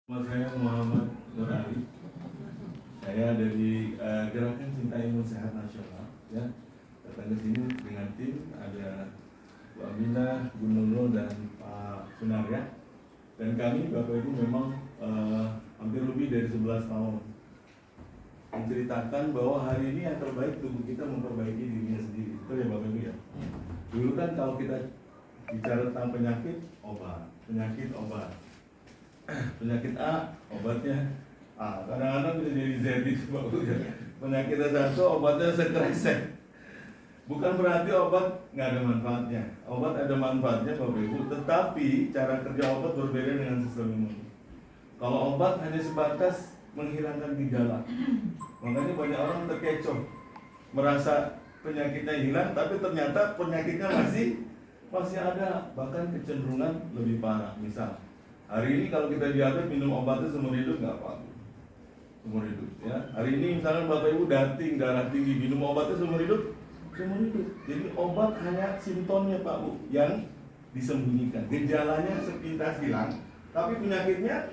Nama saya Muhammad Nur Ali. Saya dari Gerakan Cinta Imun Sehat Nasional. Ya, datang ke sini dengan tim ada Bu Aminah, Bu Nurul, dan Pak Sunarya. Dan kami Bapak Ibu memang hampir lebih dari 11 tahun menceritakan bahwa hari ini yang terbaik tubuh kita memperbaiki dirinya sendiri. Betul ya Bapak Ibu ya. Dulu kan kalau kita bicara tentang penyakit obat, penyakit A obatnya A, kadang-kadang bisa jadi Z itu bagus ya. Penyakit satu obatnya sekresek. Bukan berarti obat nggak ada manfaatnya. Obat ada manfaatnya Bapak Ibu, tetapi cara kerja obat berbeda dengan sistem imun. Kalau obat hanya sebatas menghilangkan gejala, makanya banyak orang terkecoh, merasa penyakitnya hilang, tapi ternyata penyakitnya masih ada, bahkan kecenderungan lebih parah. Misal hari ini kalau kita diabetes minum obatnya seumur hidup nggak apa-apa, seumur hidup ya. Hari ini misalnya Bapak Ibu darah tinggi, minum obatnya seumur hidup. Jadi obat hanya simptomnya Pak Bu yang disembunyikan, gejalanya sepintas hilang, tapi penyakitnya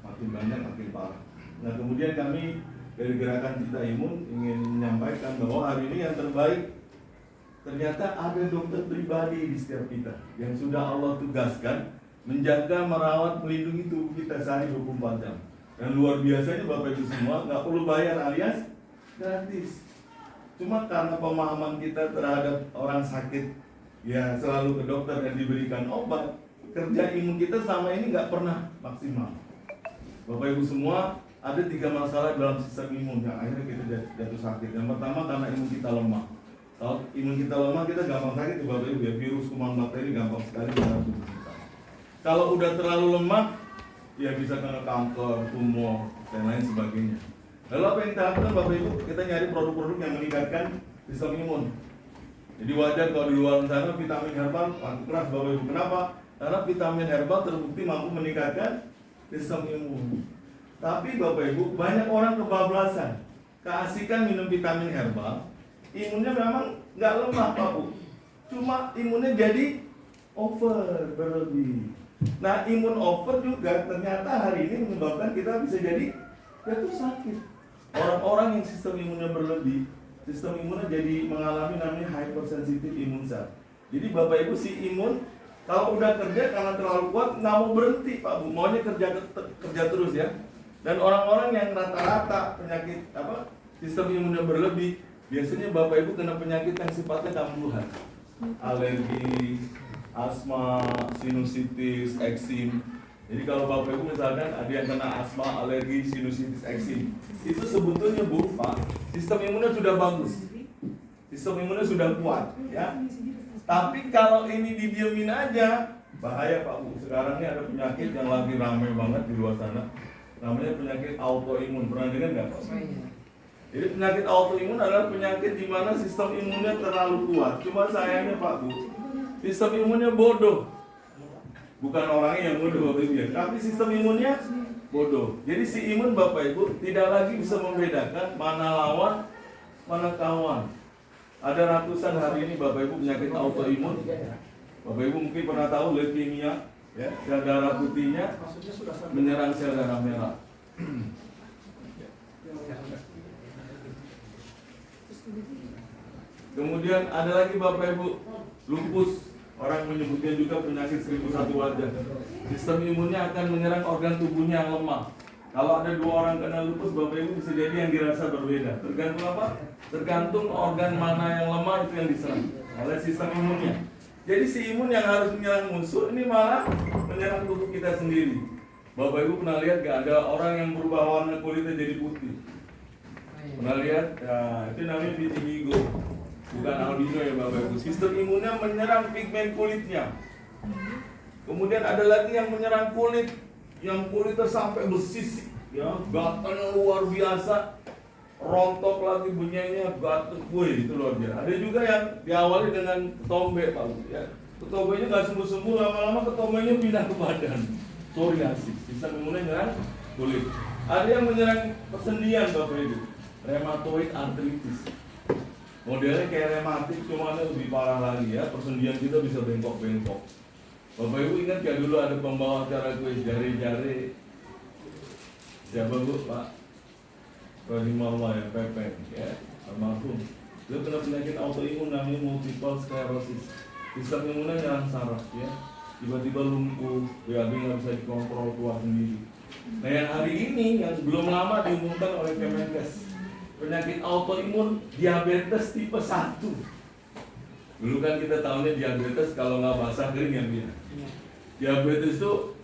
makin banyak, makin parah. Nah kemudian kami dari Gerakan Cinta Imun ingin menyampaikan bahwa hari ini yang terbaik, ternyata ada dokter pribadi di setiap kita yang sudah Allah tugaskan menjaga, merawat, melindungi tubuh kita sehari 24 jam. Dan luar biasanya Bapak Ibu semua, nggak perlu bayar alias gratis. Cuma karena pemahaman kita terhadap orang sakit, ya selalu ke dokter dan diberikan obat, kerja imun kita selama ini nggak pernah maksimal. Bapak Ibu semua, ada 3 masalah dalam sistem imun yang akhirnya kita jatuh sakit. Yang pertama karena imun kita lemah. Kalau imun kita lemah, kita gampang sakit ya Bapak Ibu ya. Virus, kuman, bakteri gampang sekali dalam tubuh kita. Kalau udah terlalu lemah, ya bisa kena kanker, tumor, dan lain sebagainya. Lalu apa yang kita lakukan Bapak Ibu? Kita nyari produk-produk yang meningkatkan sistem imun. Jadi wajar kalau di luar sana vitamin herbal laku keras Bapak Ibu. Kenapa? Karena vitamin herbal terbukti mampu meningkatkan sistem imun. Tapi Bapak Ibu, banyak orang kebablasan, keasikan minum vitamin herbal, imunnya memang nggak lemah Pak Bu, cuma imunnya jadi over, berlebih. Nah imun over juga ternyata hari ini menyebabkan kita bisa jadi jatuh sakit. Orang-orang yang sistem imunnya berlebih, sistem imunnya jadi mengalami namanya hypersensitive immune cell. Jadi Bapak Ibu, si imun kalau udah kerja karena terlalu kuat nggak mau berhenti Pak Bu, maunya kerja terus ya. Dan orang-orang yang rata-rata penyakit sistem imunnya berlebih, biasanya Bapak Ibu kena penyakit yang sifatnya kambuhan, alergi, asma, sinusitis, eksim. Jadi kalau Bapak Ibu misalkan ada yang kena asma, alergi, sinusitis, eksim, itu sebetulnya Bu, Pak, sistem imunnya sudah bagus, sistem imunnya sudah kuat, ya. Tapi kalau ini didiemin aja, bahaya Pak Bu. Sekarang ini ada penyakit yang lagi ramai banget di luar sana, namanya penyakit autoimun. Pernah dengar nggak Pak? Jadi penyakit autoimun adalah penyakit di mana sistem imunnya terlalu kuat. Cuma sayangnya Pak Bu, sistem imunnya bodoh. Bukan orangnya yang bodoh Bapak Ibu ya, tapi sistem imunnya bodoh. Jadi si imun Bapak Ibu tidak lagi bisa membedakan mana lawan, mana kawan. Ada ratusan hari ini Bapak Ibu penyakit autoimun. Bapak Ibu mungkin pernah tahu leukemia, ya, sel darah putihnya menyerang sel darah merah. Kemudian ada lagi Bapak Ibu lupus, orang menyebutnya juga penyakit 1001 wajah. Sistem imunnya akan menyerang organ tubuhnya yang lemah. Kalau ada 2 orang kena lupus Bapak Ibu bisa jadi yang dirasa berbeda. Tergantung apa? Tergantung organ mana yang lemah itu yang diserang oleh sistem imunnya. Jadi si imun yang harus menyerang musuh ini malah menyerang tubuh kita sendiri. Bapak Ibu pernah lihat gak ada orang yang berubah warna kulitnya jadi putih? Pernah lihat? Nah, itu namanya vitiligo. Bukan albino ya Bapak Ibu. Sistem imunnya menyerang pigmen kulitnya. Kemudian ada lagi yang menyerang kulit, yang kulitnya sampai bersisik, ya, gatalnya luar biasa, rontok lagi benyainya, gatal, wih itu luar biasa. Ada juga yang diawali dengan ketombe Pak Bu, ya. Ketombenya nggak sembuh-sembuh, lama-lama ketombenya pindah ke badan, psoriasis. Sistem imunnya menyerang kulit. Ada yang menyerang persendian Bapak Ibu, rheumatoid arthritis. Modelnya kayak rematik, cuma lebih parah lagi ya. Persendian kita bisa bengkok-bengkok. Bapak Ibu ingat gak dulu ada pembawa acara kuis jari-jari Siapa Bu? Pak Rodi Marwa ya, Pepe ya, almarhum. Dia kena penyakit autoimun namanya multiple sclerosis. Sistem imunnya nyerang saraf ya. Tiba-tiba lumpuh, BAB nggak bisa dikontrol keluar sendiri. Nah yang hari ini yang belum lama diumumkan oleh Kemenkes, penyakit autoimun diabetes tipe 1. Dulu kan kita tahunya diabetes kalau nggak basah kering yang dia. Diabetes itu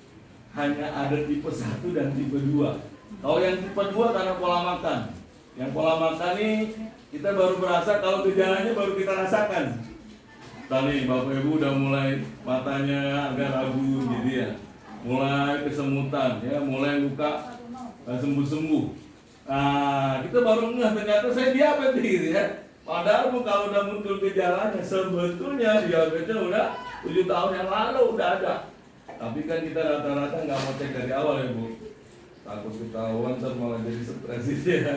hanya ada tipe 1 dan tipe 2. Kalau yang tipe 2 karena pola makan. Yang pola makan ini kita baru merasa kalau gejalanya baru kita rasakan. Tadi Bapak Ibu udah mulai matanya agak ragu gitu ya, mulai kesemutan ya, mulai luka sembuh-sembuh. Nah kita baru ngeh ternyata saya diabetes gitu ya. Padahal Bu kalau udah muncul gejalanya sebetulnya diabetesnya udah 7 tahun yang lalu udah ada. Tapi kan kita rata-rata nggak mau cek dari awal ya Bu. Takut ketahuan ntar malah jadi stres ya.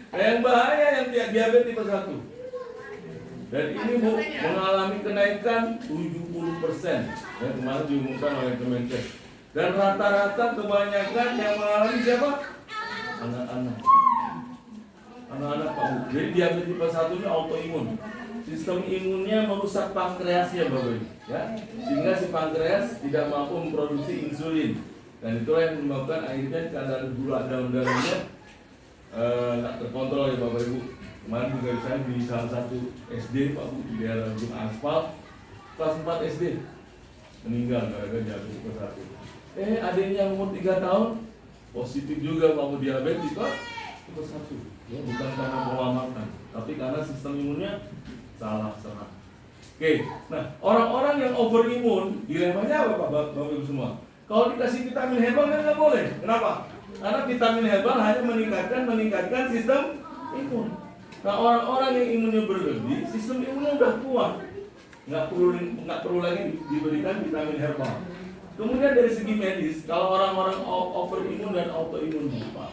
Nah, yang bahaya yang diabetes tipe 1. Dan ini Bu mengalami kenaikan 70%. Ya, kemarin diumumkan oleh Kemenkes. Dan rata-rata kebanyakan yang mengalami siapa? Anak-anak. Anak-anak Pak Bu. Jadi diabetes tipe 1 ini autoimun. Sistem imunnya merusak pankreasnya Bapak Ibu. Ya, sehingga si pankreas tidak mampu memproduksi insulin. Dan itulah yang menyebabkan akhirnya kadar gula dalam darahnya nggak terkontrol ya Bapak Ibu. Kemarin juga saya di salah satu SD Pak Bu, di daerah Gunung Aspal, kelas 4 SD meninggal gara-gara jatuh tipe 1. Adiknya umur 3 tahun positif juga Pak Bu, diabetes Pak, tipe 1. Ya, bukan karena pola makan, tapi karena sistem imunnya salah serang. Oke, nah orang-orang yang overimun dilemanya apa Bapak Ibu semua? Kalau dikasih vitamin herbal kan nggak boleh. Kenapa? Karena vitamin herbal hanya meningkatkan sistem imun. Nah orang-orang yang imunnya berlebih, sistem imunnya udah kuat, nggak perlu lagi diberikan vitamin herbal. Kemudian dari segi medis, kalau orang-orang overimun dan autoimun Pak,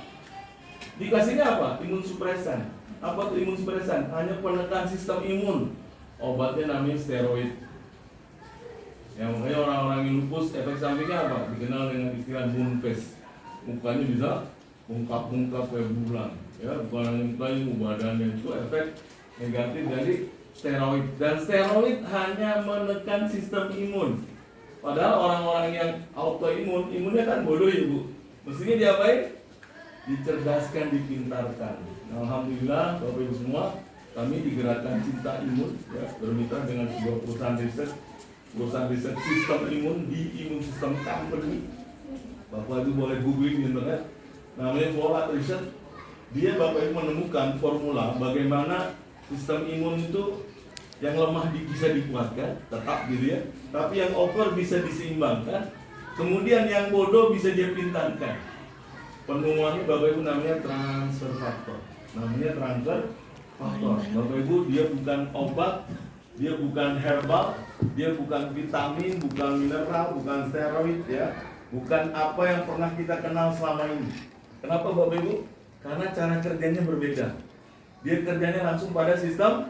dikasihnya apa? Imun supresan. Apa tuh imun supresan? Hanya penekan sistem imun. Obatnya namanya steroid. Yang makanya orang-orang yang lupus efek sampingnya apa? Dikenal dengan istilah moon face. Mukanya bisa bengkak-bengkak kayak bulan. Ya, bukan hanya mukanya, badannya itu efek negatif dari steroid. Dan steroid hanya menekan sistem imun. Padahal orang-orang yang autoimun, imunnya kan bodoh ya Bu. Mestinya diapain? Dicerdaskan, dipintarkan. Nah, alhamdulillah Bapak Ibu semua, kami digerakkan Cinta Imun ya, bermitra dengan sebuah perusahaan riset sistem imun di Immune System Company. Bapak Ibu boleh googling di internet, namanya Volat Research. Dia Bapak Ibu menemukan formula bagaimana sistem imun itu yang lemah bisa dikuatkan, tetap gitu ya. Tapi yang over bisa diseimbangkan. Kemudian yang bodoh bisa dia pintarkan. Penemuannya Bapak Ibu namanya transfer faktor. Namanya transfer faktor. Bapak Ibu dia bukan obat, dia bukan herbal, dia bukan vitamin, bukan mineral, bukan steroid ya. Bukan apa yang pernah kita kenal selama ini. Kenapa Bapak Ibu? Karena cara kerjanya berbeda. Dia kerjanya langsung pada sistem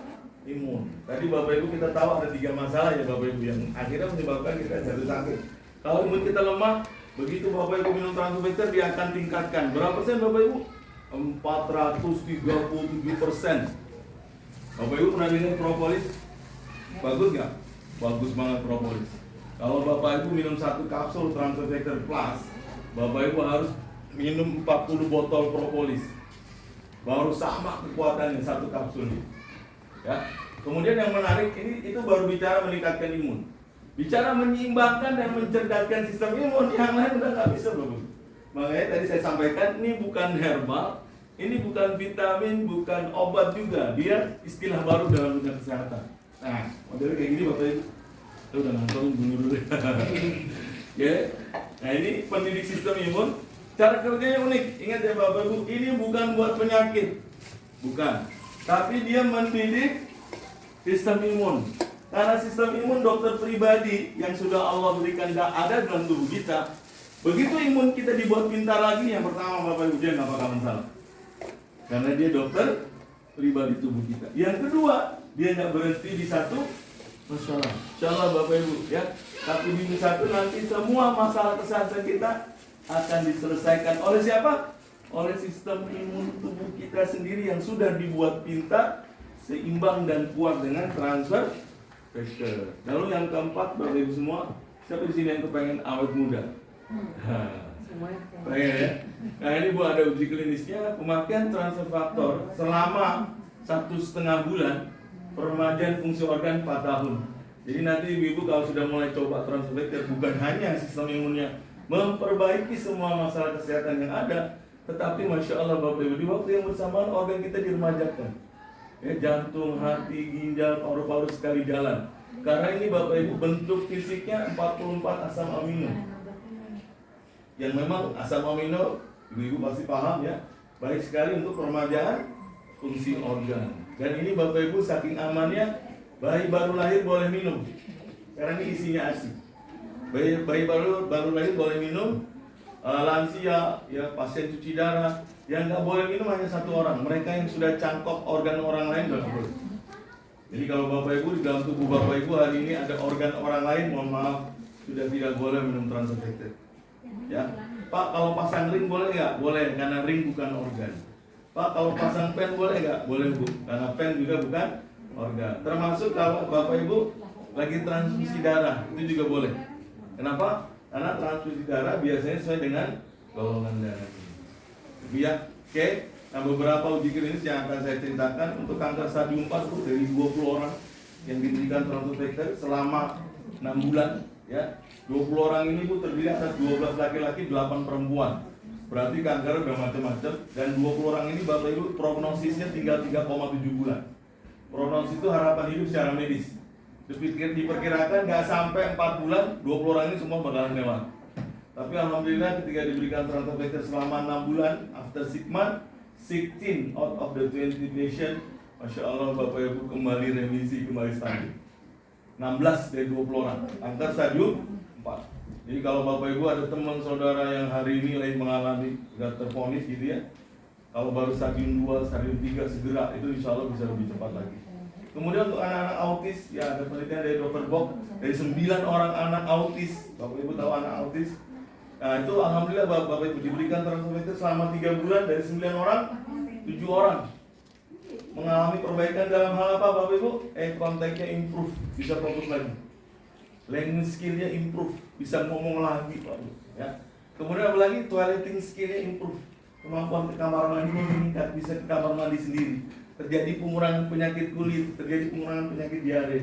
imun. Tadi Bapak Ibu kita tahu ada 3 masalah ya Bapak Ibu yang akhirnya menyebabkan kita jatuh sakit. Kalau imun kita lemah, begitu Bapak Ibu minum transvester dia akan tingkatkan. Berapa persen Bapak Ibu? 437%. Bapak Ibu pernah minum propolis? Bagus nggak? Bagus banget propolis. Kalau Bapak Ibu minum 1 kapsul transvester plus, Bapak Ibu harus minum 40 botol propolis. Baru sama kekuatannya 1 kapsul ini. Ya. Kemudian yang menarik ini itu baru bicara meningkatkan imun. Bicara menyeimbangkan dan mencerdaskan sistem imun, yang lain udah nggak bisa Bapak. Makanya tadi saya sampaikan ini bukan herbal, ini bukan vitamin, bukan obat juga. Dia istilah baru dalam dunia kesehatan. Nah, modelnya kayak gini Bapak Ibu. Kita udah ngantorin bunyi dulu. Ya. Nah, ini pendidik sistem imun. Cara kerjanya unik. Ingat ya Bapak Ibu, ini bukan buat penyakit. Bukan. Tapi dia mendidik sistem imun. Karena sistem imun dokter pribadi yang sudah Allah berikan ada dalam tubuh kita. Begitu imun kita dibuat pintar lagi, yang pertama Bapak Ibu dia nggak bakal masalah. Karena dia dokter pribadi tubuh kita. Yang kedua, dia nggak berhenti di satu masalah. Insyaallah Bapak Ibu ya. Tapi di satu nanti semua masalah kesehatan kita akan diselesaikan oleh siapa? oleh sistem imun tubuh kita sendiri yang sudah dibuat pintar, seimbang dan kuat dengan transfer factor. Lalu yang keempat, Bapak Ibu semua, siapa di sini yang kepengen awet muda? Pengen ya? Nah ini Bu ada uji klinisnya, pemakaian transfer faktor selama 1,5 bulan, peremajaan fungsi organ 4 tahun. Jadi nanti ibu-ibu kalau sudah mulai coba transfer factor, bukan hanya sistem imunnya memperbaiki semua masalah kesehatan yang ada, tetapi Masya Allah Bapak Ibu, di waktu yang bersamaan organ kita diremajakan ya, jantung, hati, ginjal, paru-paru sekali jalan. Karena ini Bapak Ibu bentuk fisiknya 44 asam amino, yang memang asam amino ibu-ibu pasti paham ya, baik sekali untuk peremajaan fungsi organ. Dan ini Bapak Ibu saking amannya, bayi baru lahir boleh minum, karena ini isinya ASI. Bayi baru lahir boleh minum, lansia, ya pasien cuci darah, yang nggak boleh minum hanya 1 orang. Mereka yang sudah cangkok organ orang lain nggak boleh. Jadi kalau Bapak Ibu di dalam tubuh Bapak Ibu hari ini ada organ orang lain, mohon maaf, sudah tidak boleh minum transfer factor. Ya, Pak kalau pasang ring boleh nggak? Boleh, karena ring bukan organ. Pak kalau pasang pen boleh nggak? Boleh Bu, karena pen juga bukan organ. Termasuk kalau Bapak Ibu lagi transfusi darah, itu juga boleh. Kenapa? Karena transfusi darah biasanya sesuai dengan golongan darah. Ya, oke. Nah beberapa uji klinis yang akan saya ceritakan untuk kanker stadium 4 Bu, dari 20 orang yang diberikan transfer factor selama 6 bulan, ya. 20 orang ini Bu terdiri atas 12 laki-laki, 8 perempuan. Berarti kanker udah macam-macam, dan 20 orang ini Bapak Ibu prognosisnya tinggal 3,7 bulan. Prognosis itu harapan hidup secara medis. Diperkirakan nggak sampai 4 bulan, 20 orang ini semua bakalan lewat. Tapi alhamdulillah ketika diberikan transfer factor selama 6 bulan, after 6 months, 16 out of the 20 patient, Masya Allah Bapak Ibu kembali remisi, kembali stabil. 16 dari 20 orang, kanker stadium 4. Jadi kalau Bapak Ibu ada teman saudara yang hari ini lagi mengalami, sudah tervonis gitu ya, kalau baru stadium 2, stadium 3 segera, itu insya Allah bisa lebih cepat lagi. Kemudian untuk anak-anak autis, ya ada penelitian dari Dr. Bob, dari 9 orang anak autis, Bapak Ibu tahu anak autis. Nah itu alhamdulillah Bapak Ibu diberikan transfer factor selama 3 bulan, dari 9 orang, 7 orang mengalami perbaikan dalam hal apa Bapak Ibu? Kontaknya improve, bisa fokus lagi. Language skillnya improve, bisa ngomong lagi Pak Bu. Ya. Kemudian apalagi toileting skillnya improve, kemampuan ke kamar mandi meningkat, bisa ke kamar mandi sendiri. Terjadi pengurangan penyakit kulit, terjadi pengurangan penyakit diare.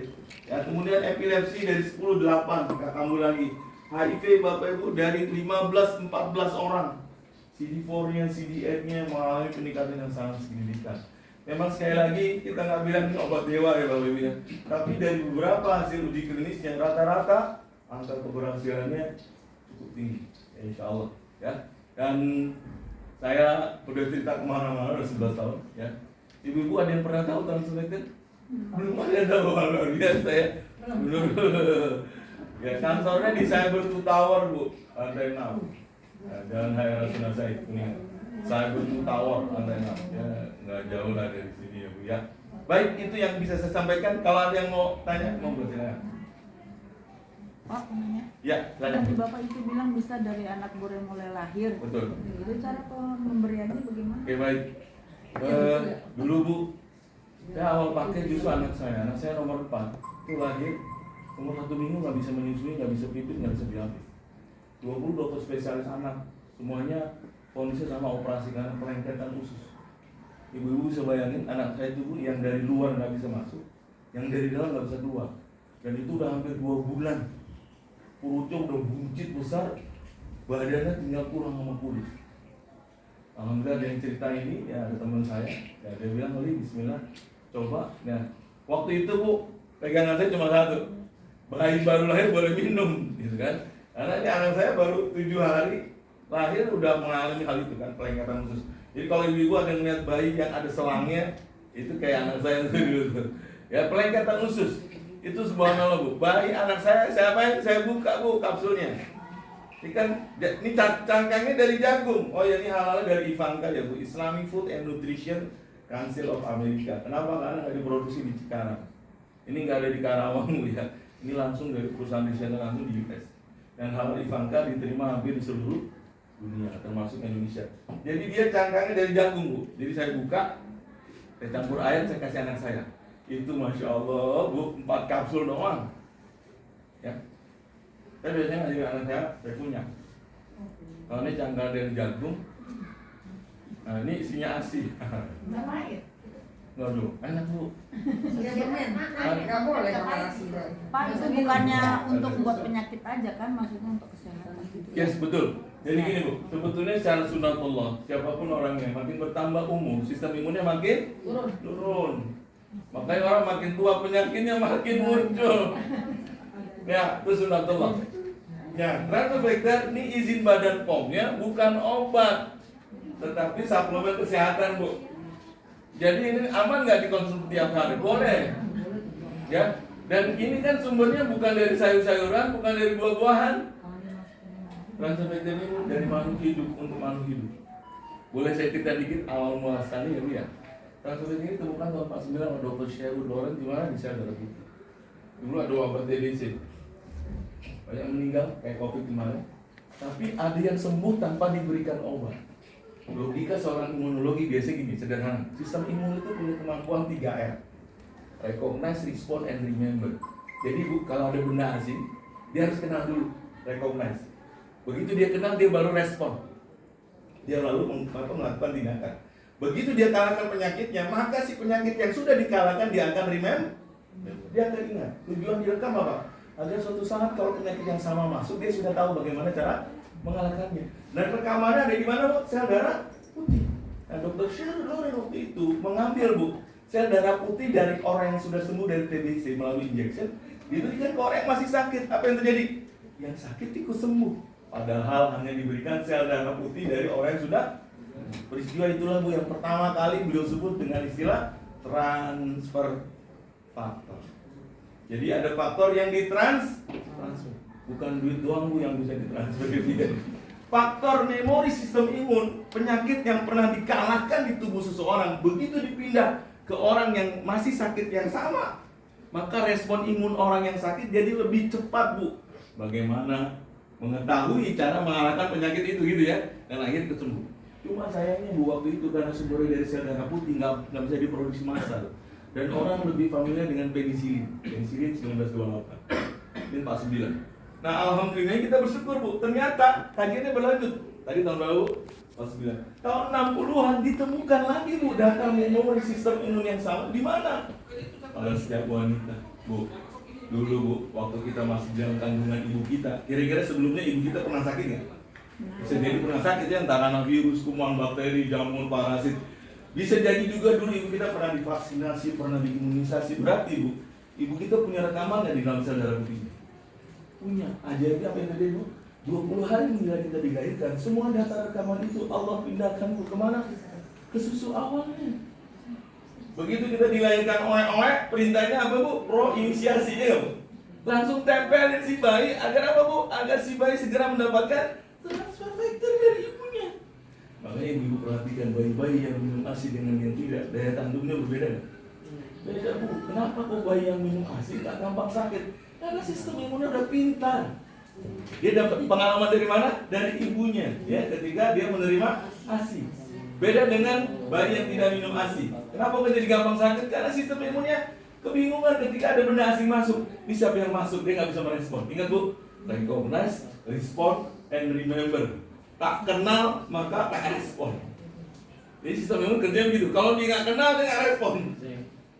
Ya, kemudian epilepsi dari 10-8, nggak kambuh lagi. HIV Bapak Ibu dari 15-14 orang. CD4-nya, CD8-nya mengalami peningkatan yang sangat signifikan. Memang sekali lagi kita nggak bilang ini obat dewa ya Bapak Ibu ya. Tapi dari beberapa hasil uji klinis yang rata-rata angka keberhasilannya cukup tinggi, ya, insya Allah. Ya. Dan saya udah cerita kemana-mana udah 11 tahun. Ya. Ibu-ibu ada yang pernah tahu transfer factor? Belum ada yang tahu, luar biasa ya. Ya kantornya di Cyber 2 Tower Bu, lantai 6. Jalan Raya Rasuna Said Kuningan. Cyber 2 Tower lantai 6. Ya nggak jauh lah dari sini ya Bu ya. Baik, itu yang bisa saya sampaikan. Kalau ada yang mau tanya, mau bersilakan. Pak, nanya. Ya, Tadi Bapak itu bilang bisa dari anak baru yang mulai lahir. Betul. Itu cara pemberiannya bagaimana? Oke baik. Dulu Bu, saya awal pakai justru anak saya nomor 4 itu lahir umur 1 minggu nggak bisa menyusui, nggak bisa pipis, nggak bisa BAB. 20 dokter spesialis anak semuanya kondisi sama operasi karena pelengketan usus. Ibu-ibu bisa bayangin anak saya itu Bu, yang dari luar nggak bisa masuk, yang dari dalam nggak bisa keluar, dan itu udah hampir 2 bulan. Perutnya udah buncit besar, badannya tinggal kurang sama kulit. Alhamdulillah ada yang cerita ini, ya ada teman saya, ya dia bilang, Li, bismillah, coba. Nah, waktu itu Bu, pegangan saya cuma satu, bayi baru lahir boleh minum, gitu kan? Karena ini anak saya baru 7 hari lahir udah mengalami hal itu kan, pelengketan usus. Jadi kalau ibu-ibu ada ngeliat bayi yang ada selangnya, itu kayak anak saya dulu. Ya pelengketan usus, itu subhanallah Bu. Bayi anak saya apain? Saya buka Bu kapsulnya. Ini cangkangnya dari jagung. Oh ya, ini halalnya dari Ivanka ya Bu, Islamic Food and Nutrition Council of America. Kenapa? Karena nggak diproduksi di Cikarang. Ini nggak ada di Karawang Bu ya. Ini langsung dari perusahaan desainer langsung di US. Dan halal Ivanka diterima hampir di seluruh dunia, termasuk Indonesia. Jadi dia cangkangnya dari jagung, Bu. Jadi saya buka, saya campur air, saya kasih anak saya. Itu Masya Allah, Bu, 4 kapsul doang. Ya. Saya biasanya ngasih anak saya punya. Kalau ini cangkang dari jagung, nah ini isinya ASI. Waduh, enak, Bu. Nggak boleh makan nasi. Pak, itu bukannya untuk buat penyakit aja kan, maksudnya untuk kesehatan gitu. Yes, betul. Jadi gini, Bu, sebetulnya secara sunatullah, siapapun orangnya makin bertambah umur, sistem imunnya makin turun. Makanya orang makin tua penyakitnya makin muncul. Ya, itu sunatullah. Ya, Transofector ini izin badan POM ya, bukan obat, tetapi suplemen kesehatan, Bu. Jadi ini aman nggak dikonsumsi tiap hari? Boleh. Ya, dan ini kan sumbernya bukan dari sayur-sayuran, bukan dari buah-buahan. Transofector ini dari makhluk hidup untuk makhluk hidup. Boleh saya cerita dikit awal muasalnya ya, Bu ya. Transofector ini ditemukan tahun 49 oleh Dr. Sherwood Lawrence di mana di sel darah putih. Dulu ada obat TBC. Banyak meninggal kayak COVID kemarin. Tapi ada yang sembuh tanpa diberikan obat. Logika seorang imunologi biasanya gini, sederhana. Sistem imun itu punya kemampuan 3R. Recognize, respond, and remember. Jadi Bu, kalau ada benda asing, dia harus kenal dulu. Recognize. Begitu dia kenal, dia baru respon. Dia lalu melakukan tindakan. Begitu dia kalahkan penyakitnya, maka si penyakit yang sudah dikalahkan dia akan remember. Dia akan ingat. Tujuan direkam apa? Agar suatu saat kalau penyakit yang sama masuk, dia sudah tahu bagaimana cara mengalahkannya. Dan rekamannya ada di mana, Bu? Sel darah putih. Nah, Dr. Sherwood Lawrence waktu itu mengambil, Bu, sel darah putih dari orang yang sudah sembuh dari TBC melalui injection, diberikan ke orang yang masih sakit. Apa yang terjadi? Yang sakit ikut sembuh. Padahal hanya diberikan sel darah putih dari orang yang sudah. Peristiwa itulah, Bu, yang pertama kali beliau sebut dengan istilah transfer faktor. Jadi ada faktor yang ditransfer. Bukan duit doang, Bu, yang bisa ditransfer dividen. Faktor memori sistem imun, penyakit yang pernah dikalahkan di tubuh seseorang, begitu dipindah ke orang yang masih sakit yang sama, maka respon imun orang yang sakit jadi lebih cepat, Bu. Bagaimana mengetahui cara mengalahkan penyakit itu gitu ya, dan akhirnya kesembuh. Cuma sayangnya, Bu, waktu itu karena sumbernya dari sel darah putih nggak bisa diproduksi massal, dan orang lebih familiar dengan penisilin 1928 dan 49. Nah, alhamdulillah kita bersyukur, Bu. Ternyata kajiannya berlanjut. Tadi tahun berapa, Bu? 49. Tahun 60-an ditemukan lagi, Bu, data memori sistem imun yang sama. Di mana? Pada setiap wanita, Bu. Dulu, Bu, waktu kita masih dalam kandungan ibu kita, kira-kira sebelumnya ibu kita pernah sakit nggak? Bisa jadi pernah sakit ya, entah karena virus, kuman, bakteri, jamur, parasit. Bisa jadi juga dulu ibu kita pernah divaksinasi, pernah diimunisasi. Berarti, Bu, ibu kita punya rekaman nggak di dalam sel darah putih? Punya. Ajaibnya apa yang terjadi, Bu? 20 hari menjelang kita dilahirkan, semua data rekaman itu Allah pindahkan, Bu, kemana? Ke susu awalnya. Begitu kita dilahirkan oek-oek, perintahnya apa, Bu? Pro-inisiasinya, Bu. Langsung tempelin si bayi, agar apa, Bu? Agar si bayi segera mendapatkan transfer factor dari ibunya. Makanya ibu perhatikan bayi-bayi yang minum ASI dengan yang tidak, daya tandungnya berbeda nggak? Beda, Bu. Kenapa kok bayi yang minum ASI tak gampang sakit? Karena sistem imunnya udah pintar. Dia dapat pengalaman dari mana? Dari ibunya, ya, ketika dia menerima ASI. Beda dengan bayi yang tidak minum ASI. Kenapa kok jadi gampang sakit? Karena sistem imunnya kebingungan ketika ada benda asing masuk. Ini siapa yang masuk? Dia nggak bisa merespon. Ingat, Bu, recognize, respond, and remember. Tak kenal maka tak respon. Jadi sistem imun kerja begitu. Kalau dia nggak kenal, dia nggak respon.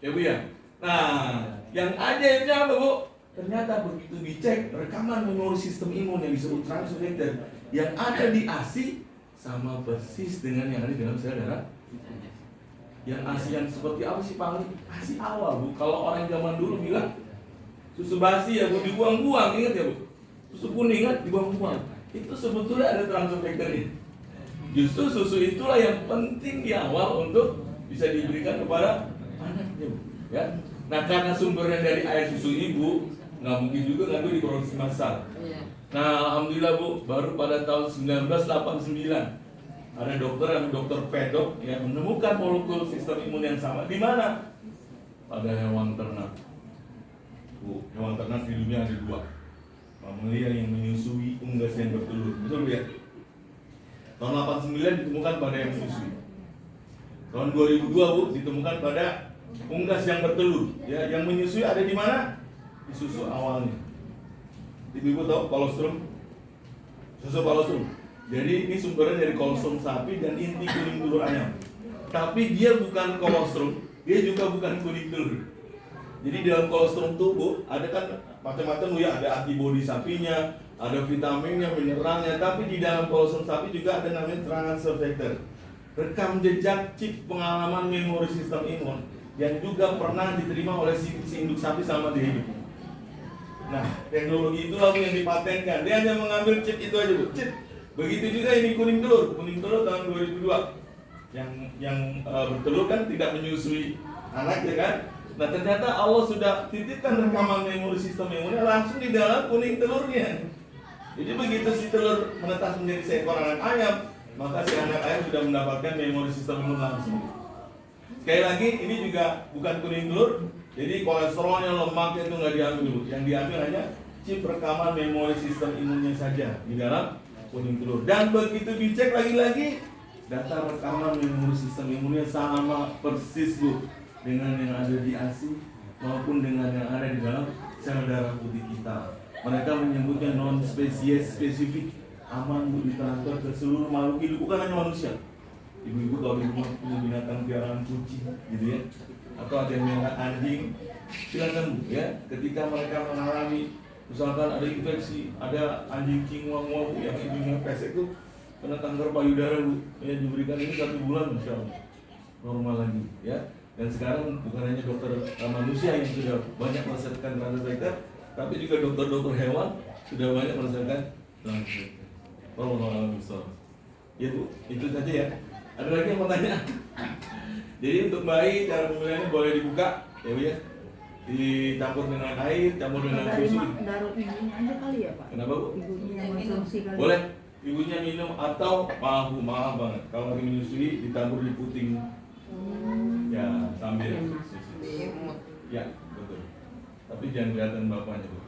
Ya, Bu ya. Nah, yang ajaibnya apa, Bu? Ternyata begitu dicek rekaman memori sistem imun yang disebut transofector yang ada di ASI sama persis dengan yang ada di dalam sel darah. Yang ASI yang seperti apa sih, Pak? ASI awal, Bu. Kalau orang zaman dulu bilang susu basi ya, Bu, dibuang-buang, ingat ya, Bu? Susu kuning ingat dibuang-buang. Itu sebetulnya ada transofectornya. Justru susu itulah yang penting di awal untuk bisa diberikan kepada anaknya, Bu. Ya. Nah, karena sumbernya dari air susu ibu, nggak mungkin juga nggak diproduksi massal. Nah, alhamdulillah, Bu, baru pada tahun 1989 ada dokter pedok yang menemukan molekul sistem imun yang sama. Di mana? Pada hewan ternak. Bu, hewan ternak di dunia ada 2. Mamalia yang menyusui, unggas yang bertelur. Betul, Bu ya? Tahun 89 ditemukan pada yang menyusui. Tahun 2002 Bu ditemukan pada unggas yang bertelur. Ya, yang menyusui ada di mana? Di susu awalnya. Ibu tahu kolostrum? Susu kolostrum. Jadi ini sumbernya dari kolostrum sapi dan inti kuning telur ayam. Tapi dia bukan kolostrum, dia juga bukan kuning telur. Jadi dalam kolostrum tubuh ada kan macam-macam ya, ada antibodi sapinya, ada vitaminnya, mineralnya. Tapi di dalam kolostrum sapi juga ada namanya transfer factor, rekam jejak chip pengalaman memori sistem imun yang juga pernah diterima oleh si induk sapi sama dia hidup. Nah, teknologi itu lalu yang dipatenkan. Dia hanya mengambil chip itu aja Bu, chip. Begitu juga ini kuning telur tahun 2002. Yang bertelur kan tidak menyusui anak ya kan. Nah ternyata Allah sudah titipkan rekaman memori sistem imunnya langsung di dalam kuning telurnya. Jadi begitu si telur menetas menjadi seekor anak ayam, maka si anak ayam sudah mendapatkan memori sistem imun langsung. Sekali lagi ini juga bukan kuning telur, jadi kolesterolnya, lemaknya itu nggak diambil dulu. Yang diambil hanya chip rekaman memori sistem imunnya saja di dalam kuning telur. Dan begitu dicek lagi-lagi, data rekaman memori sistem imunnya sama persis Bu dengan yang ada di ASI maupun dengan yang ada di dalam sel darah putih kita. Mereka menyebutnya non spesies spesifik, aman Bu ditransfer ke seluruh makhluk hidup, bukan hanya manusia. Ibu-ibu kalau di rumah punya binatang piaraan kucing gitu ya, atau ada yang melihara anjing, silakan Bu ya. Ketika mereka mengalami misalkan ada infeksi, ada anjing cingwang yang hidungnya pesek itu kena kanker payudara Bu, ya diberikan ini 1 bulan Masya Allah normal lagi ya. Dan sekarang bukan hanya dokter manusia yang sudah banyak merasakan transfer factor, tapi juga dokter-dokter hewan sudah banyak merasakan transfer factor. Wallahu a'lam. Ya Bu, itu saja ya. Ada lagi yang mau tanya? Jadi untuk bayi cara pemilihannya boleh dibuka ya Bu ya, dicampur dengan air, campur dengan susu. Daruh ibunya aja kali ya Pak. Kenapa Bu? Ibunya konsumsi kali. Boleh ibunya minum atau maaf banget kalau lagi menyusui ditabur di puting ya sambil susu. Ya betul, tapi jangan kelihatan bapaknya Bu.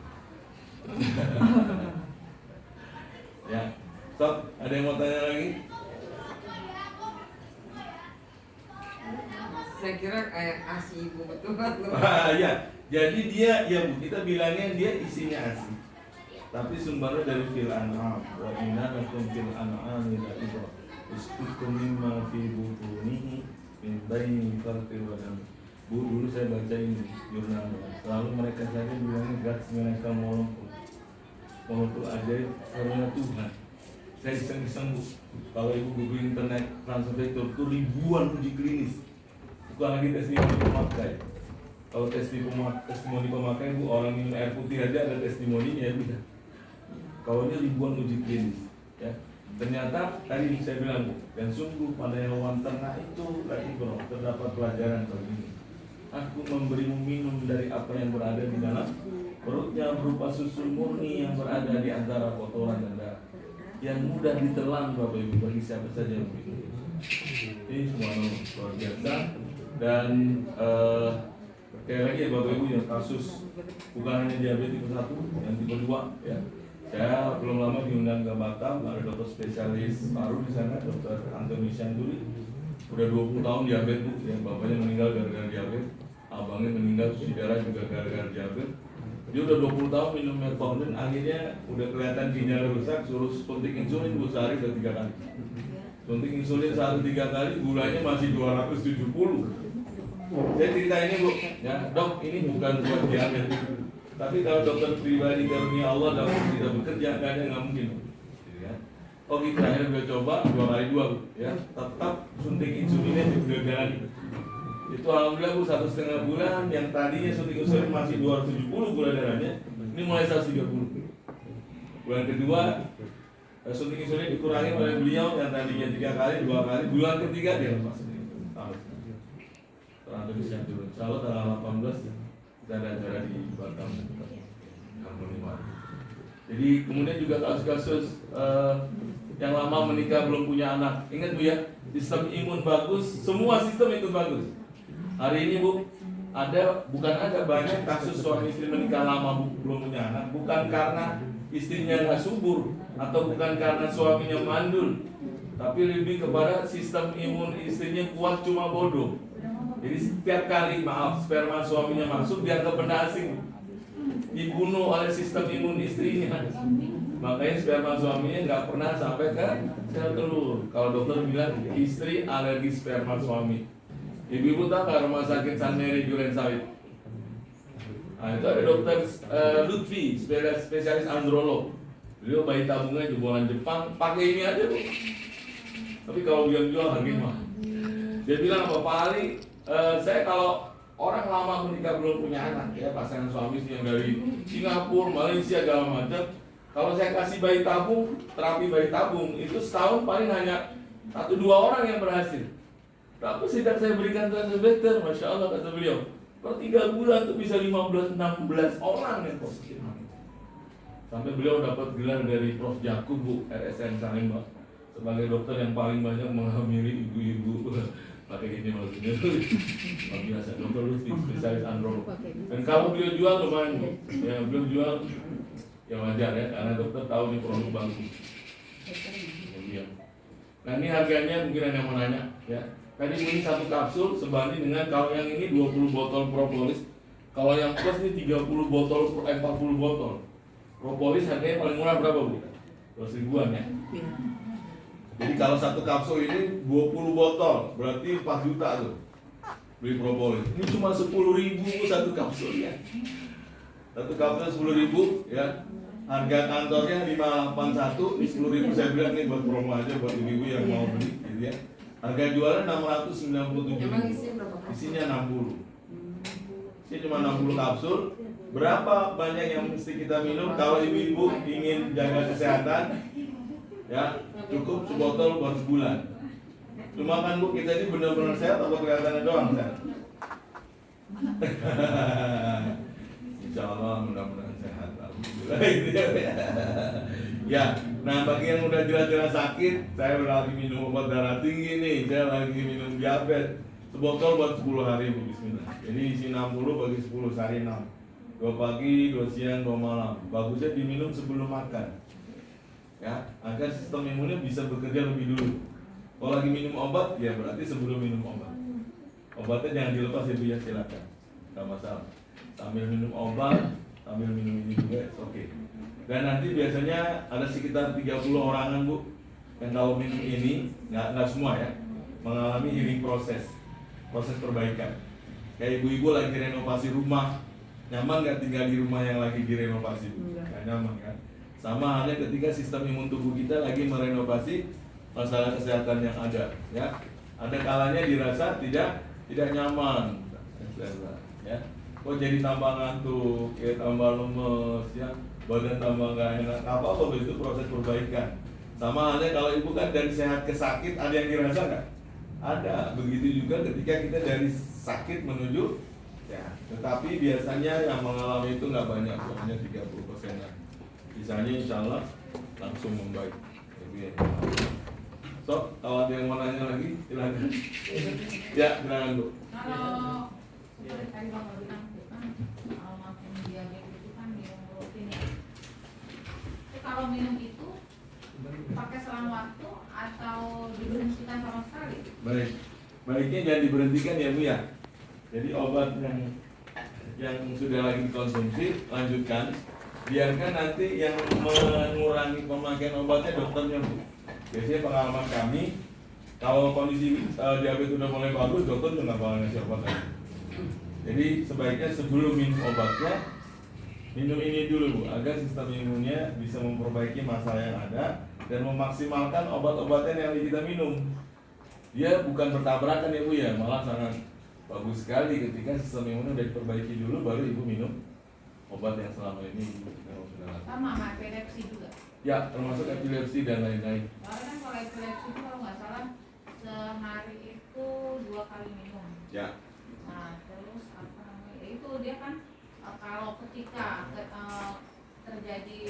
Ya stop, ada yang mau tanya lagi? Saya kira kayak ASI ibu betul kan? Ya, jadi dia ya Bu, kita bilangnya dia isinya ASI. Tapi sumbernya dari fil an'am wa inna lakum fil an'ami la'ibra istukum mimma fi butunihi min baini farqi wa dam. Bu, dulu saya baca ini jurnal, selalu mereka saja bilangnya God miracle molecule ajaib karena Tuhan. Saya iseng-iseng Bu, kalau ibu google internet transfer factor itu ribuan uji klinis, bukan lagi testimoni pemakai. Kalau testimoni pemakai Bu, orang minum air putih aja ada testimoninya ya Bu. Kalau ini ribuan uji klinis, ya. Ternyata tadi saya bilang Bu, dan sungguh pada hewan ternak itu lagi bro, terdapat pelajaran begini. Aku memberimu minum dari apa yang berada di dalam perutnya berupa susu murni yang berada di antara kotoran dan darah, yang mudah ditelan Bapak Ibu bagi siapa saja yang begitu. Ini semua luar biasa. Dan sekali lagi ya Bapak Ibu, yang kasus bukan hanya diabetes tipe 1, yang tipe 2 ya. Saya belum lama diundang ke Batam, ada dokter spesialis paru di sana, Dokter Antoni Syanduri. Udah 20 tahun diabetes Bu, ya bapaknya meninggal gara-gara diabetes, abangnya meninggal saudara juga gara-gara diabetes. Dia udah 20 tahun minum metformin, akhirnya udah kelihatan ginjalnya rusak, suruh suntik insulin Bu sehari udah 3 kali. Suntik insulin sehari 3 kali, gulanya masih 270. Saya cerita ini Bu, ya dok ini bukan buat diabetes. Tapi kalau dokter pribadi karunia Allah dalam tidak bekerja, kayaknya nggak mungkin. Gitu kan? Oh gitu, akhirnya udah coba 2 kali 2 Bu, ya tetap suntik insulinnya juga jalan. Itu alhamdulillah Bu, 1,5 bulan yang tadinya suntik insulin masih 270 gula darahnya, ini mulai 130. Bulan kedua suntik insulin dikurangi oleh beliau yang tadinya 3 kali, 2 kali, bulan ketiga dia lepas. Terakhir bisa turun. Insya tanggal 18 kita ada acara di Batam. Jadi kemudian juga kasus-kasus yang lama menikah belum punya anak. Ingat Bu ya, sistem imun bagus, semua sistem itu bagus. Hari ini Bu, bukan ada banyak kasus suami istri menikah lama belum punya anak, bukan karena istrinya nggak subur atau bukan karena suaminya mandul, tapi lebih kepada sistem imun istrinya kuat cuma bodoh. Jadi setiap kali sperma suaminya masuk dianggap benda asing, dibunuh oleh sistem imun istrinya. Makanya sperma suaminya nggak pernah sampai ke sel telur. Kalau dokter bilang istri alergi sperma suami. Ibu-ibu tahu nggak rumah sakit San Mary Durensawit? Nah, itu ada dokter Lutfi, spesialis androlog. Beliau bayi tabungnya jebolan Jepang, pakai ini aja tuh. Tapi kalau dia jual harganya mahal. Dia bilang apa Pak Ali, saya kalau orang lama menikah belum punya anak, ya pasangan suami istri yang dari Singapura, Malaysia segala macam. Kalau saya kasih bayi tabung, terapi bayi tabung itu setahun paling hanya 1-2 orang yang berhasil. Tapi sejak saya berikan transvector, masya Allah kata beliau, per 3 bulan tuh bisa 15-16 orang yang positif. Sampai beliau dapat gelar dari Prof. Jakub Bu, RSN Salemba, sebagai dokter yang paling banyak menghamili ibu-ibu. Pakai gini maksudnya tuh biasa dokter Lutfi, spesialis androlog. Dan kalau beliau jual lumayan Bu, ya beliau jual ya wajar ya, karena dokter tahu ini produk bagus. Nah ini harganya mungkin ada yang mau nanya ya. Tadi ini 1 kapsul sebanding dengan kalau yang ini 20 botol propolis. Kalau yang plus ini 30 botol, 40 botol. Propolis harganya paling murah berapa Bu? 200 ribuan ya. Jadi kalau 1 kapsul ini 20 botol, berarti 4 juta tuh beli propolis. Ini cuma 10 ribu 1 kapsul ya. 1 kapsul 10 ribu ya. Harga kantornya 581, ini 10 ribu saya bilang nih buat promo aja buat ibu-ibu yang mau beli gitu ya. Harga jualnya 697 ribu. Emang isinya berapa? Isinya 60. Isinya cuma 60 kapsul. Berapa banyak yang mesti kita minum kalau ibu-ibu ingin jaga kesehatan? Ya, cukup sebotol buat sebulan. Cuma kan Bu, kita ini benar-benar sehat atau kelihatannya doang sehat? Insya Allah mudah-mudahan sehat. Ya, nah bagi yang udah jelas-jelas sakit, saya udah lagi minum obat darah tinggi nih, saya lagi minum diabetes. Sebotol buat 10 hari Bu, bismillah. Jadi isi 60 bagi 10 sehari 6. 2 pagi, 2 siang, 2 malam. Bagusnya diminum sebelum makan. Ya, agar sistem imunnya bisa bekerja lebih dulu. Kalau lagi minum obat, ya berarti sebelum minum obat. Obatnya jangan dilepas ya Bu ya, silakan. Gak masalah. Sambil minum obat, sambil minum ini juga, oke. Dan nanti biasanya ada sekitar 30 orangan Bu, yang kalau minum ini, nggak semua ya, mengalami healing proses perbaikan. Kayak ibu-ibu lagi renovasi rumah, nyaman nggak tinggal di rumah yang lagi direnovasi Bu? Nggak nyaman kan? Sama halnya ketika sistem imun tubuh kita lagi merenovasi masalah kesehatan yang ada, ya. Ada kalanya dirasa tidak nyaman, ya. Kok jadi tambah ngantuk, kayak tambah lemes, ya, badan tambah nggak enak. Apa itu proses perbaikan. Sama halnya kalau ibu kan dari sehat ke sakit, ada yang dirasa nggak? Ada. Begitu juga ketika kita dari sakit menuju ya. Tetapi biasanya yang mengalami itu nggak banyak, hanya 30%. Sisanya insya Allah langsung membaik. So, kalau ada yang mau nanya lagi, silakan. Ya, silakan Bu. Kalau seperti tadi Bapak bilang kan, kalau makin diabetes itu kan minum rutin ya. Tapi kalau minum itu pakai selang waktu atau diberhentikan sama sekali? Baik, baiknya jangan diberhentikan ya Bu ya. Jadi obat yang sudah lagi dikonsumsi lanjutkan. Biarkan nanti yang mengurangi pemakaian obatnya dokternya Bu. Biasanya pengalaman kami, kalau kondisi diabetes udah mulai bagus, dokter juga nggak bakal ngasih obat lagi. Jadi sebaiknya sebelum minum obatnya, minum ini dulu Bu, agar sistem imunnya bisa memperbaiki masalah yang ada dan memaksimalkan obat-obatan yang kita minum. Dia bukan bertabrakan ya Bu ya, malah sangat bagus sekali ketika sistem imunnya udah diperbaiki dulu, baru Ibu minum obat yang selama ini Ibu sudah lakukan. Sama epilepsi juga? Ya, termasuk epilepsi dan lain-lain. Soalnya kan kalau epilepsi itu kalau nggak salah sehari itu 2 kali minum. Ya. Nah terus apa namanya? Ya itu dia kan kalau ketika terjadi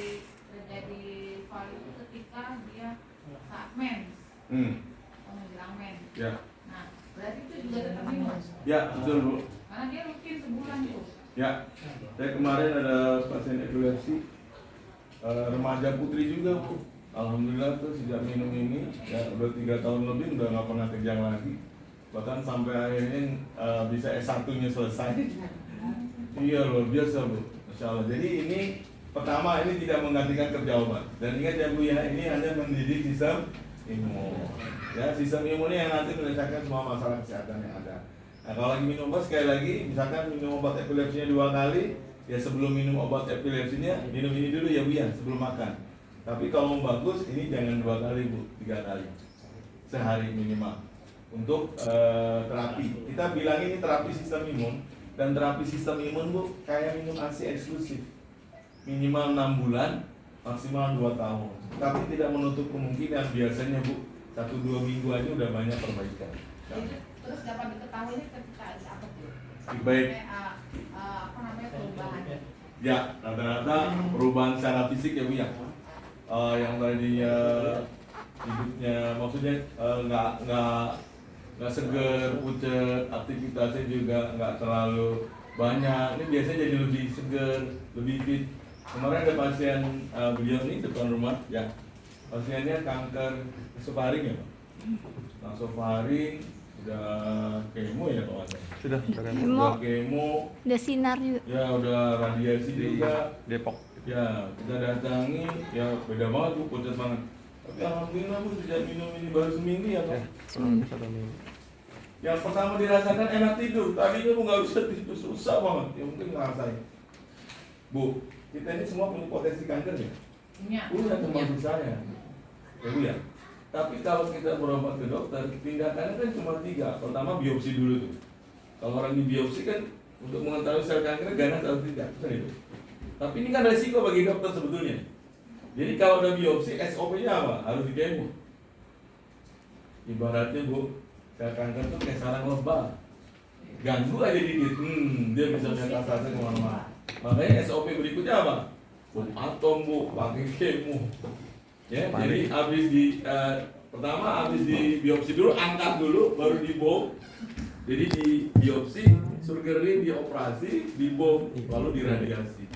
fal itu ketika dia saat mens, menjelang mens. Ya. Nah berarti itu juga tetap minum. Ya, betul Bu. Karena dia rutin sebulan tuh. Ya. Saya kemarin ada pasien epilepsi remaja putri juga Bu. Alhamdulillah tuh sejak minum ini ya udah 3 tahun lebih udah nggak pernah kejang lagi. Bahkan sampai akhirnya bisa S1-nya selesai. Iya luar biasa Bu, Masya Allah. Jadi ini pertama ini tidak menggantikan kerja obat. Dan ingat ya Bu ya, ini hanya mendidik sistem imun. Ya sistem imunnya yang nanti menyelesaikan semua masalah kesehatan yang ada. Nah kalau lagi minum obat sekali lagi, misalkan minum obat epilepsinya 2 kali, ya sebelum minum obat epilepsinya minum ini dulu ya Bu ya sebelum makan. Tapi kalau mau bagus ini jangan 2 kali Bu, 3 kali sehari minimal untuk terapi. Kita bilang ini terapi sistem imun. Dan terapi sistem imun Bu kayak minum ASI eksklusif minimal 6 bulan, maksimal 2 tahun. Tapi tidak menutup kemungkinan biasanya Bu 1-2 minggu aja udah banyak perbaikan. Terus dapat diketahui ketika apa tuh? Baik. Apa namanya perubahan? Ya, rata-rata perubahan secara fisik ya Bu ya. Yang tadinya hidupnya maksudnya nggak seger, pucet, aktivitasnya juga nggak terlalu banyak. Ini biasanya jadi lebih seger, lebih fit. Kemarin ada pasien beliau nih depan rumah, ya pasiennya kanker nasofaring ya Pak. Nasofaring udah kemo ya Pak. Sudah Udah kemo, Udah sinar juga. ya udah radiasi juga. Depok. Ya kita datangi, ya beda banget Bu, pucet banget. Tapi alhamdulillah Bu sejak minum ini baru seminggu ya Pak. Selama 1 minggu. Yang pertama dirasakan enak tidur, tadinya Bu nggak bisa tidur, susah banget. Ya mungkin ngerasain. Bu, kita ini semua punya potensi kanker ya? Punya termasuk saya. Ya Bu ya. Tapi kalau kita berobat ke dokter, tindakannya kan cuma 3. Pertama biopsi dulu tuh. Kalau orang di biopsi kan untuk mengetahui sel kankernya ganas atau tidak, kan itu. Tapi ini kan resiko bagi dokter sebetulnya. Jadi kalau udah biopsi, SOP-nya apa? Harus di kemo. Ibaratnya Bu, sel kanker tuh kayak sarang lebah. Ganggu aja dikit, dia bisa metastase kemana-mana. Makanya SOP berikutnya apa? Bom atom Bu, pakai kemo. Ya, jadi habis pertama habis di biopsi dulu, angkat dulu, baru dibom. Jadi di biopsi, surgery, dioperasi, dibom, lalu diradiasi.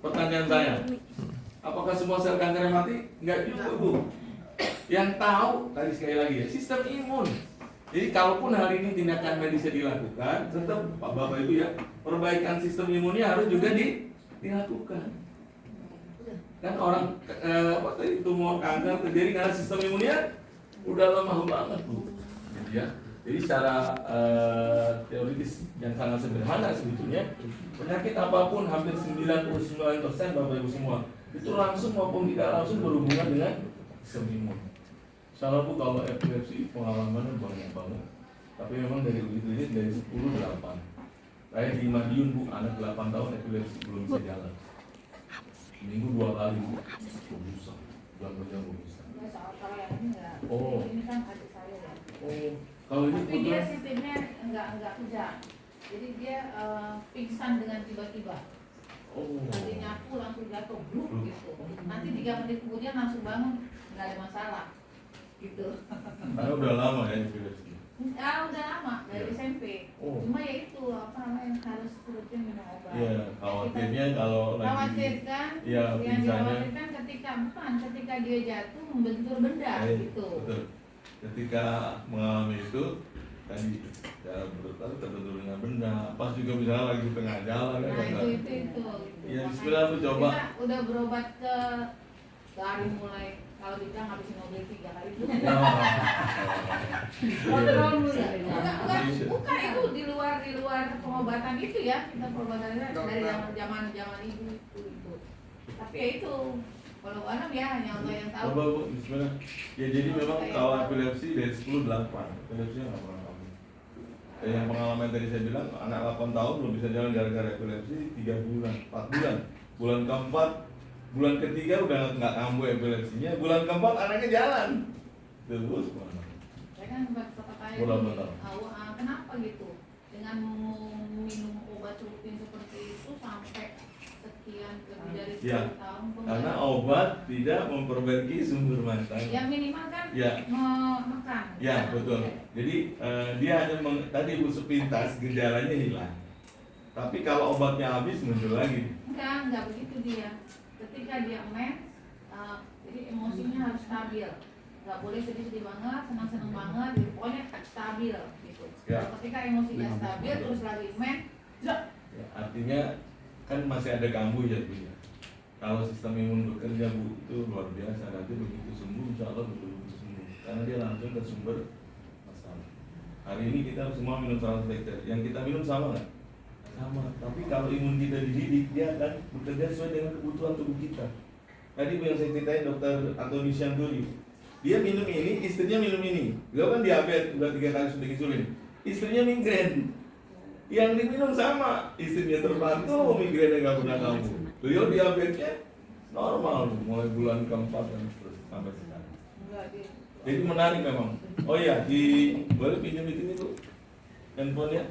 Pertanyaan saya, apakah semua sel kanker mati? Enggak juga Bu. Yang tahu tadi sekali lagi ya sistem imun. Jadi kalaupun hari ini tindakan medisnya dilakukan, tetap Pak Bapak Ibu ya perbaikan sistem imunnya harus juga dilakukan. Kan orang apa tadi tumor kanker terjadi karena sistem imunnya udah lemah banget Bu. Gitu ya. Jadi secara teoritis yang sangat sederhana sebetulnya penyakit apapun hampir 99% Bapak Ibu semua itu langsung maupun tidak langsung berhubungan dengan sistem imun. Salah Bu kalau epilepsi pengalamannya banyak banget. Tapi memang dari uji klinis dari 10-8. Saya di Madiun Bu, anak 8 tahun epilepsi belum bisa jalan. Minggu 2 kali Bu, kok bisa, bulan berjam kok bisa. Ya soal kalau yang ini enggak. Oh. Ini kan adik saya ya. Oh, kalau ini Tapi dia kebetulan sistemnya enggak kejang. Jadi dia pingsan dengan tiba-tiba. oh, Nanti nyapu langsung jatuh, bluk gitu. Nanti 3 menit kemudian langsung bangun, nggak ada masalah. Gitu. karena udah lama ya epilepsi. Udah lama dari Ya. SMP. Oh. Cuma ya itu apa namanya harus rutin minum obat. Iya, khawatirnya kalau lagi Khawatirkan, Iya, yang pingsannya. dikhawatirkan ketika dia jatuh membentur benda gitu. Betul. Ketika mengalami itu tadi cara terbentur dengan benda, pas juga misalnya lagi tengah jalan Nah kan. itu. Ya, Makanya bismillah aku coba. Kita udah berobat dari mulai kalau dibilang habisin mobil 3 kali itu. Kontrol dulu ya. Bukan itu di luar pengobatan itu ya. Kita pengobatannya dari zaman ibu itu. Tapi ya itu kalau anak ya hanya Allah yang tahu. Coba Bu, bismillah. Ya jadi memang kalau epilepsi dari 10-8, epilepsi nggak pernah kabur. Dan yang pengalaman tadi saya bilang, anak 8 tahun belum bisa jalan gara-gara epilepsi 3 bulan, 4 bulan. Bulan keempat, bulan ketiga udah nggak kambuh epilepsinya, bulan keempat anaknya jalan. Terus mana? Saya kan kata saya Bola betul. kenapa gitu dengan minum obat rutin seperti itu sampai sekian lebih dari 10 Ya, tahun pun karena nggak- obat tidak memperbaiki sumber masalah. ya minimal kan Ya. makan. Ya betul. Jadi dia hanya tadi Bu sepintas gejalanya hilang. Tapi kalau obatnya habis muncul lagi. Enggak begitu dia. Ketika dia mens, jadi Jadi emosinya harus stabil. Nggak boleh sedih-sedih banget, senang-senang banget, gitu. Pokoknya stabil gitu. Ya. Kalau ketika emosinya stabil, terus lagi jrek. Ya, artinya kan masih ada kambuh ya Bu ya. Kalau sistem imun bekerja Bu itu luar biasa. Nanti begitu sembuh insya Allah betul-betul sembuh. Karena dia langsung ke sumber masalah. Hari ini kita semua minum translator. Yang kita minum sama nggak? Sama. Tapi kalau imun kita dididik, dia akan bekerja sesuai dengan kebutuhan tubuh kita. Tadi Bu yang saya ceritain Dokter Antoni Syanturi, dia minum ini, istrinya minum ini. Dia kan diabetes, udah 3 kali suntik insulin. Istrinya migrain. Yang diminum sama, istrinya terbantu, migrainnya nggak pernah kambuh. Beliau diabetesnya normal, mulai bulan keempat dan terus sampai sekarang. Enggak dia. Jadi menarik memang. Oh iya, boleh pinjam itu handphonenya?